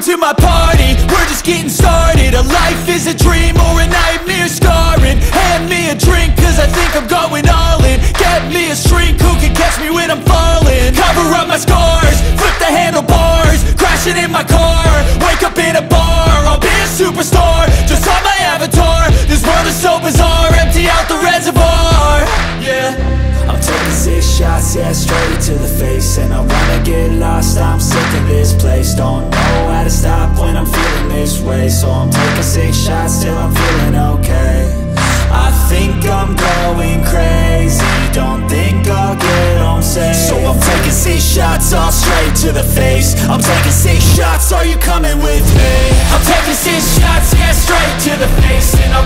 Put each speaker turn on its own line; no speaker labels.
to my party, we're just getting started. A life is a dream or a nightmare scarring. Hand me a drink cause I think I'm going all in. Get me a shrink who can catch me when I'm falling. Cover up my scars, flip the handlebars, crashing in my car, wake up in a bar. I'll be a superstar, just on my avatar. This world is so bizarre, empty out the reservoir. Yeah, I'm taking 6 shots, yeah, straight to the face. And I wanna get lost, I'm sick of this place. Don't know how to stop when I'm feeling this way. So I'm taking 6 shots till I'm feeling okay. I think I'm going crazy, don't think I'll get home safe. So I'm taking 6 shots, all straight to the face. I'm taking 6 shots, are you coming with me? I'm taking 6 shots, yeah, straight to the face. And